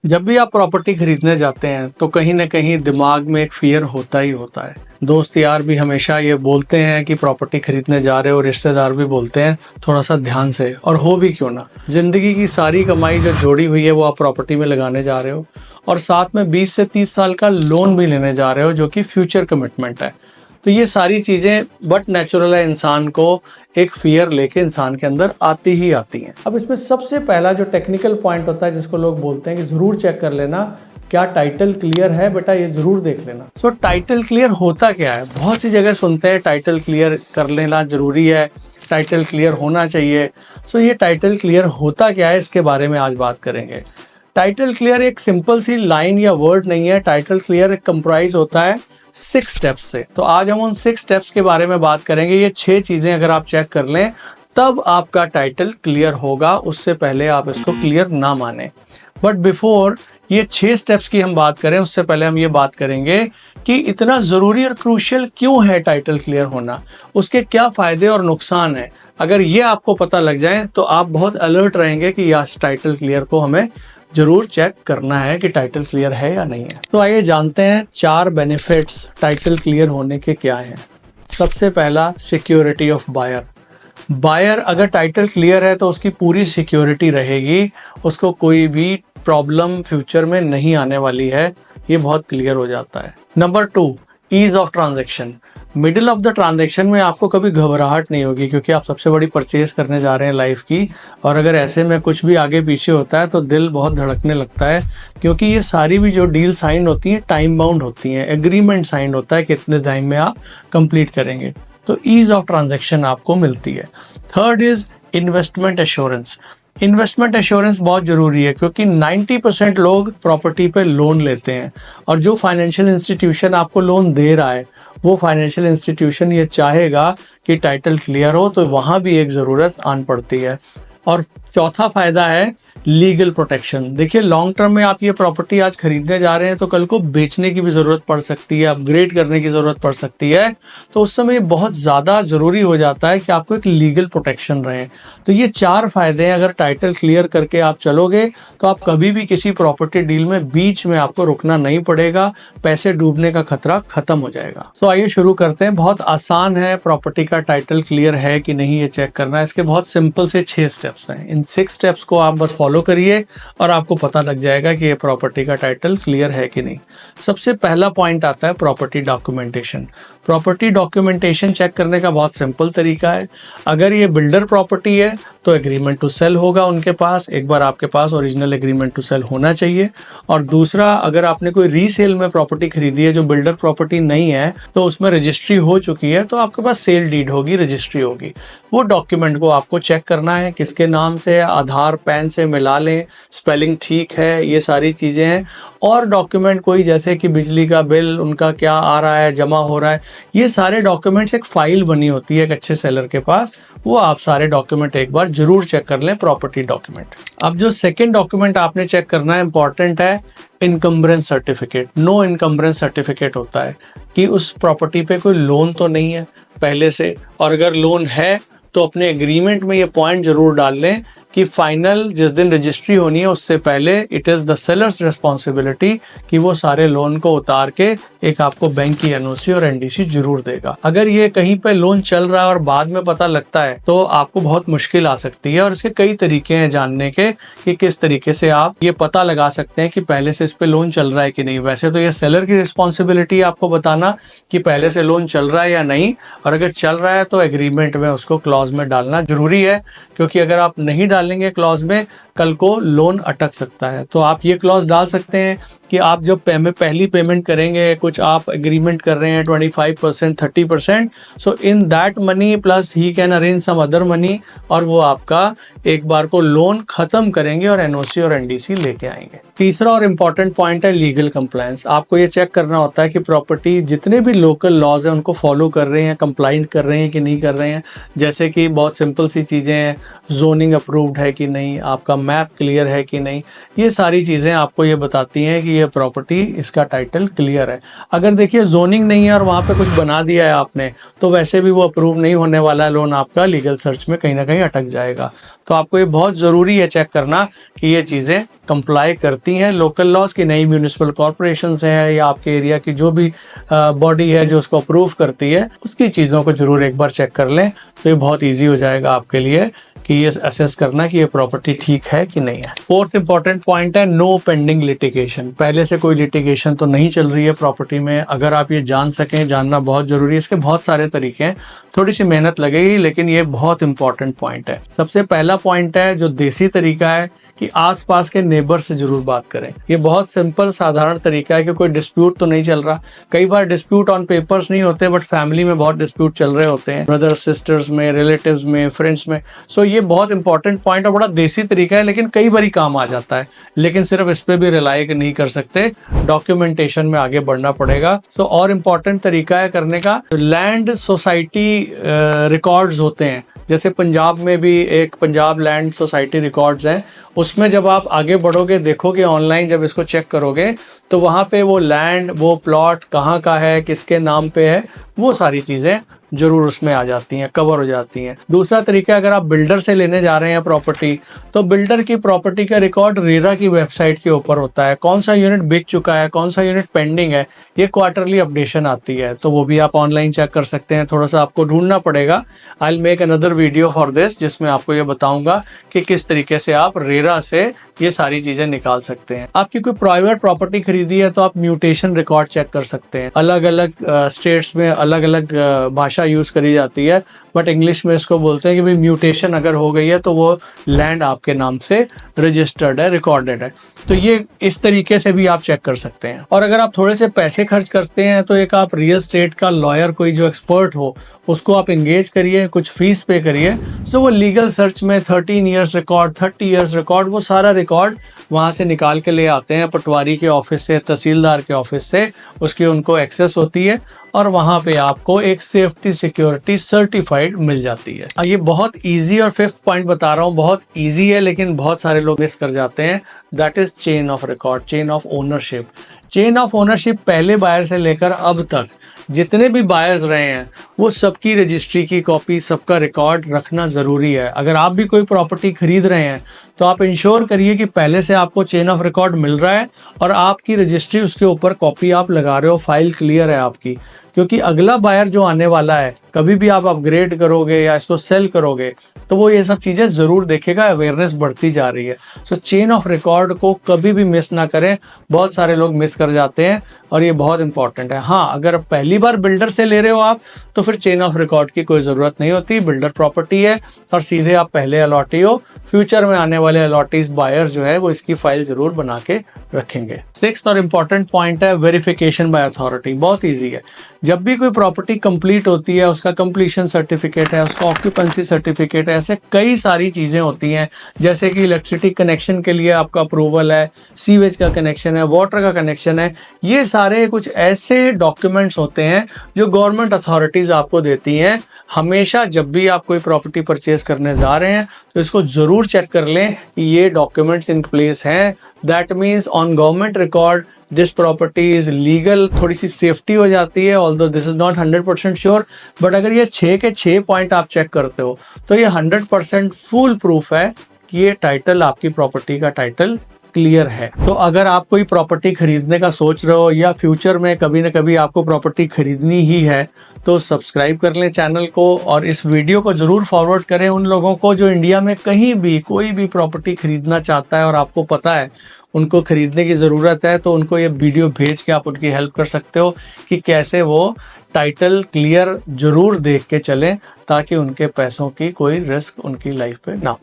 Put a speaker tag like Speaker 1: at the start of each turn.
Speaker 1: जब भी आप प्रॉपर्टी खरीदने जाते हैं तो कहीं ना कहीं दिमाग में एक फियर होता ही होता है। दोस्त यार भी हमेशा ये बोलते हैं कि प्रॉपर्टी खरीदने जा रहे हो, रिश्तेदार भी बोलते हैं थोड़ा सा ध्यान से, और हो भी क्यों ना। जिंदगी की सारी कमाई जो जोड़ी हुई है वो आप प्रॉपर्टी में लगाने जा रहे हो, और साथ में 20 से 30 साल का लोन भी लेने जा रहे हो जो कि फ्यूचर कमिटमेंट है। तो ये सारी चीज़ें बट नेचुरल है, इंसान को एक फियर लेके इंसान के अंदर आती ही आती हैं। अब इसमें सबसे पहला जो टेक्निकल पॉइंट होता है जिसको लोग बोलते हैं कि ज़रूर चेक कर लेना क्या टाइटल क्लियर है, बेटा ये ज़रूर देख लेना। सो टाइटल क्लियर होता क्या है? बहुत सी जगह सुनते हैं टाइटल क्लियर कर लेना ज़रूरी है, टाइटल क्लियर होना चाहिए। सो ये टाइटल क्लियर होता क्या है, इसके बारे में आज बात करेंगे। टाइटल क्लियर एक सिंपल सी लाइन या वर्ड नहीं है। टाइटल क्लियर एक कंप्राइज होता है 6 स्टेप्स से। तो आज हम उन 6 स्टेप्स के बारे में बात करेंगे। ये 6 चीजें अगर आप चेक कर लें तब आपका टाइटल क्लियर होगा, उससे पहले आप इसको क्लियर ना माने। बट बिफोर ये 6 स्टेप्स की हम बात करें उससे पहले हम ये बात करेंगे कि इतना ज़रूरी और क्रूशियल क्यों है टाइटल क्लियर होना, उसके क्या फ़ायदे और नुकसान हैं। अगर ये आपको पता लग जाए तो आप बहुत अलर्ट रहेंगे कि यस, टाइटल क्लियर को हमें जरूर चेक करना है कि टाइटल क्लियर है या नहीं है। तो आइए जानते हैं 4 बेनिफिट्स टाइटल क्लियर होने के क्या हैं। सबसे पहला, सिक्योरिटी ऑफ बायर। बायर अगर टाइटल क्लियर है तो उसकी पूरी सिक्योरिटी रहेगी, उसको कोई भी प्रॉब्लम फ्यूचर में नहीं आने वाली है, ये बहुत क्लियर हो जाता है। Number 2, ease of transaction. Middle of the transaction में आपको कभी घबराहट नहीं होगी क्योंकि आप सबसे बड़ी परचेज करने जा रहे हैं लाइफ की, और अगर ऐसे में कुछ भी आगे पीछे होता है तो दिल बहुत धड़कने लगता है, क्योंकि ये सारी भी जो डील साइन होती हैं टाइम बाउंड होती हैं, एग्रीमेंट साइन होता है कितने टाइम में आप कंप्लीट करेंगे, तो ईज ऑफ ट्रांजैक्शन आपको मिलती है। Third is investment assurance. Investment assurance बहुत ज़रूरी है क्योंकि 90% लोग प्रॉपर्टी पे लोन लेते हैं, और जो फाइनेंशियल इंस्टीट्यूशन आपको लोन दे रहा है वो फाइनेंशियल इंस्टीट्यूशन ये चाहेगा कि टाइटल क्लियर हो, तो वहाँ भी एक ज़रूरत आन पड़ती है। और चौथा फ़ायदा है लीगल प्रोटेक्शन। देखिए, लॉन्ग टर्म में आप ये प्रॉपर्टी आज खरीदने जा रहे हैं तो कल को बेचने की भी ज़रूरत पड़ सकती है, अपग्रेड करने की ज़रूरत पड़ सकती है, तो उस समय बहुत ज़्यादा ज़रूरी हो जाता है कि आपको एक लीगल प्रोटेक्शन रहे। तो ये 4 फ़ायदे हैं। अगर टाइटल क्लियर करके आप चलोगे तो आप कभी भी किसी प्रॉपर्टी डील में बीच में आपको रुकना नहीं पड़ेगा, पैसे डूबने का खतरा खत्म हो जाएगा। तो आइए शुरू करते हैं। बहुत आसान है प्रॉपर्टी का टाइटल क्लियर है कि नहीं ये चेक करना। इसके बहुत सिंपल से 6 स्टेप्स हैं। इन 6 स्टेप्स को आप बस फॉलो करिए और आपको पता लग जाएगा कि ये प्रॉपर्टी का टाइटल क्लियर है कि नहीं। सबसे पहला पॉइंट आता है property documentation. Property documentation check करने का बहुत सिंपल तरीका है। अगर ये बिल्डर प्रॉपर्टी है तो एग्रीमेंट टू सेल होगा उनके पास, एक बार आपके पास ओरिजिनल एग्रीमेंट टू सेल होना चाहिए। और दूसरा, अगर आपने कोई रीसेल में प्रॉपर्टी खरीदी है जो बिल्डर प्रॉपर्टी नहीं है तो उसमें रजिस्ट्री हो चुकी है, तो आपके पास सेल डीड होगी, रजिस्ट्री होगी। वो डॉक्यूमेंट को आपको चेक करना है किसके नाम से, आधार पैन से मिला लें, स्पेलिंग ठीक है, ये सारी चीज़ें हैं। और डॉक्यूमेंट कोई जैसे कि बिजली का बिल उनका क्या आ रहा है, जमा हो रहा है, ये सारे डॉक्यूमेंट्स एक फाइल बनी होती है एक अच्छे सेलर के पास, वो आप सारे डॉक्यूमेंट एक बार जरूर चेक कर लें, प्रॉपर्टी डॉक्यूमेंट। अब जो सेकंड डॉक्यूमेंट आपने चेक करना है, इंपॉर्टेंट है, encumbrance certificate. No encumbrance certificate होता है कि उस प्रॉपर्टी पे कोई लोन तो नहीं है पहले से, और अगर लोन है तो अपने एग्रीमेंट में ये पॉइंट जरूर डाल लें कि फाइनल जिस दिन रजिस्ट्री होनी है उससे पहले it is the sellers responsibility कि वो सारे लोन को उतार के एक आपको बैंक की एनओसी और एनडीसी जरूर देगा। अगर ये कहीं पे लोन चल रहा है और बाद में पता लगता है तो आपको बहुत मुश्किल आ सकती है, और इसके कई तरीके हैं जानने के कि किस तरीके से आप ये पता लगा सकते हैं कि पहले से इस पे लोन चल रहा है कि नहीं। वैसे तो ये सेलर की रिस्पॉन्सिबिलिटी है आपको बताना कि पहले से लोन चल रहा है या नहीं, और अगर चल रहा है तो एग्रीमेंट में उसको क्लॉज में डालना जरूरी है, क्योंकि अगर आप नहीं डालेंगे क्लॉज में कल को लोन अटक सकता है। तो आप ये क्लॉज डाल सकते हैं कि आप जब पहली पेमेंट करेंगे, कुछ आप एग्रीमेंट कर रहे हैं 25%, 30%, so in that money plus he can arrange some other money, और वो आपका एक बार को लोन खत्म करेंगे और एनओसी और एनडीसी लेके आएंगे। तीसरा और इम्पॉर्टेंट पॉइंट है लीगल कंप्लायंस। आपको ये चेक करना होता है कि प्रॉपर्टी जितने भी लोकल लॉज हैं उनको फॉलो कर रहे हैं, कंप्लाइंट कर रहे हैं कि नहीं कर रहे हैं। जैसे कि बहुत सिंपल सी चीज़ें हैं, जोनिंग अप्रूव्ड है कि नहीं, आपका मैप क्लियर है कि नहीं, ये सारी चीज़ें आपको ये बताती हैं कि ये प्रॉपर्टी, इसका टाइटल क्लियर है। अगर देखिए जोनिंग नहीं है और वहाँ पे कुछ बना दिया है आपने, तो वैसे भी वो अप्रूव नहीं होने वाला है, लोन आपका लीगल सर्च में कहीं ना कहीं अटक जाएगा। तो आपको ये बहुत ज़रूरी है चेक करना कि ये चीज़ें कंप्लाई करती बनती हैं लोकल लॉज की, नई म्यूनिसिपल कॉरपोरेशन से है या आपके एरिया की जो भी बॉडी है जो उसको अप्रूव करती है, उसकी चीज़ों को जरूर एक बार चेक कर लें। तो ये बहुत ईजी हो जाएगा आपके लिए कि ये असेस करना कि ये प्रॉपर्टी ठीक है कि नहीं है। फोर्थ इंपॉर्टेंट पॉइंट है नो पेंडिंग लिटिगेशन। पहले से कोई लिटिगेशन तो नहीं चल रही है प्रॉपर्टी में। अगर आप ये जान सकें, जानना बहुत जरूरी है। इसके बहुत सारे तरीके हैं, थोड़ी सी मेहनत लगेगी, लेकिन ये बहुत इंपॉर्टेंट पॉइंट है। सबसे पहला पॉइंट है जो देसी तरीका है कि आसपास के नेबर से जरूर बात करें। ये बहुत सिंपल साधारण तरीका है कि कोई डिस्प्यूट तो नहीं चल रहा। कई बार डिस्प्यूट ऑन पेपर्स नहीं होते, बट फैमिली में बहुत डिस्प्यूट चल रहे होते हैं, ब्रदर्स सिस्टर्स में, रिलेटिव्स में, फ्रेंड्स में। सो ये बहुत इंपॉर्टेंट पॉइंट और बड़ा देसी तरीका है, लेकिन कई बार काम आ जाता है। लेकिन सिर्फ इस पे भी रिलाई नहीं कर सकते, डॉक्यूमेंटेशन में आगे बढ़ना पड़ेगा। सो और इम्पॉर्टेंट तरीका है करने का, लैंड सोसाइटी रिकॉर्ड्स होते हैं। जैसे पंजाब में भी एक पंजाब लैंड सोसाइटी रिकॉर्ड्स हैं, उसमें जब आप आगे बढ़ोगे, देखोगे ऑनलाइन, जब इसको चेक करोगे तो वहाँ पे वो लैंड, वो प्लॉट कहाँ का है, किसके नाम पे है, वो सारी चीज़ें जरूर उसमें आ जाती हैं, कवर हो जाती हैं। दूसरा तरीका, अगर आप बिल्डर से लेने जा रहे हैं प्रॉपर्टी, तो बिल्डर की प्रॉपर्टी का रिकॉर्ड रेरा की वेबसाइट के ऊपर होता है। कौन सा यूनिट बिक चुका है, कौन सा यूनिट पेंडिंग है, ये क्वार्टरली अपडेशन आती है, तो वो भी आप ऑनलाइन चेक कर सकते हैं। थोड़ा सा आपको ढूंढना पड़ेगा। I will make another video for this, जिसमें आपको ये बताऊंगा कि किस तरीके से आप रेरा से ये सारी चीजें निकाल सकते हैं। आपकी कोई प्राइवेट प्रॉपर्टी खरीदी है तो आप म्यूटेशन रिकॉर्ड चेक कर सकते हैं। अलग अलग स्टेट्स में अलग अलग भाषा यूज करी जाती है, बट इंग्लिश में इसको बोलते हैं कि भाई म्यूटेशन अगर हो गई है तो वो लैंड आपके नाम से रजिस्टर्ड है, रिकॉर्डेड है। तो ये इस तरीके से भी आप चेक कर सकते हैं। और अगर आप थोड़े से पैसे खर्च करते हैं तो एक आप रियल स्टेट का लॉयर, कोई जो एक्सपर्ट हो, उसको आप एंगेज करिए, कुछ फीस पे करिए। सो वो लीगल सर्च में 13 ईयर्स रिकॉर्ड, 30 ईयर्स रिकॉर्ड, वो सारा रिकॉर्ड वहाँ से निकाल के ले आते हैं, पटवारी के ऑफिस से, तहसीलदार के ऑफिस से, उसकी उनको एक्सेस होती है और वहाँ पे आपको एक सेफ्टी सिक्योरिटी सर्टिफाइड मिल जाती है। ये बहुत इजी, और फिफ्थ पॉइंट बता रहा हूँ, बहुत इजी है लेकिन बहुत सारे लोग मिस कर जाते हैं। That is chain of record, chain of ownership. Chain of ownership पहले बायर से लेकर अब तक जितने भी बायर्स रहे हैं वो सबकी रजिस्ट्री की कॉपी, सबका रिकॉर्ड रखना ज़रूरी है। अगर आप भी कोई प्रॉपर्टी खरीद रहे हैं तो आप इंश्योर करिए कि पहले से आपको चेन ऑफ रिकॉर्ड मिल रहा है और आपकी रजिस्ट्री उसके ऊपर कॉपी आप लगा रहे हो, फाइल क्लियर है आपकी। क्योंकि अगला बायर जो आने वाला है, कभी भी आप अपग्रेड करोगे या इसको सेल करोगे तो वो ये सब चीज़ें ज़रूर देखेगा। अवेयरनेस बढ़ती जा रही है। सो चेन ऑफ रिकॉर्ड को कभी भी मिस ना करें। बहुत सारे लोग मिस कर जाते हैं और ये बहुत इंपॉर्टेंट है। हाँ, अगर पहली बार बिल्डर से ले रहे हो आप तो फिर चेन ऑफ रिकॉर्ड की कोई ज़रूरत नहीं होती। बिल्डर प्रॉपर्टी है और सीधे आप पहले अलॉटी हो। फ्यूचर में आने वाले अलॉटीज बायर जो है वो इसकी फाइल जरूर बना के रखेंगे। सिक्स्थ और इम्पॉर्टेंट पॉइंट है वेरिफिकेशन बाय अथॉरिटी। बहुत ईजी है। जब भी कोई प्रॉपर्टी कंप्लीट होती है, उसका कंप्लीशन सर्टिफिकेट है, उसका ऑक्यूपेंसी सर्टिफिकेट है, ऐसे कई सारी चीज़ें होती हैं। जैसे कि इलेक्ट्रिसिटी कनेक्शन के लिए आपका अप्रूवल है, सीवेज का कनेक्शन है, वाटर का कनेक्शन है। ये सारे कुछ ऐसे डॉक्यूमेंट्स होते हैं जो गवर्नमेंट अथॉरिटीज़ आपको देती हैं। हमेशा जब भी आप कोई प्रॉपर्टी परचेज करने जा रहे हैं तो इसको ज़रूर चेक कर लें कि ये डॉक्यूमेंट्स इन प्लेस हैं। That means on government record this property is legal. थोड़ी सी सेफ्टी हो जाती है, although this is not 100% sure, but अगर ये 6 के 6 पॉइंट आप चेक करते हो तो ये 100% फुल प्रूफ है कि ये टाइटल, आपकी प्रॉपर्टी का टाइटल क्लियर है। तो अगर आप कोई प्रॉपर्टी खरीदने का सोच रहे हो या फ्यूचर में कभी ना कभी आपको प्रॉपर्टी खरीदनी ही है तो सब्सक्राइब कर लें चैनल को और इस वीडियो को ज़रूर फॉरवर्ड करें उन लोगों को जो इंडिया में कहीं भी कोई भी प्रॉपर्टी खरीदना चाहता है और आपको पता है उनको खरीदने की ज़रूरत है। तो उनको ये वीडियो भेज के आप उनकी हेल्प कर सकते हो कि कैसे वो टाइटल क्लियर ज़रूर देख के चलें ताकि उनके पैसों की कोई रिस्क उनकी लाइफ पे ना हो।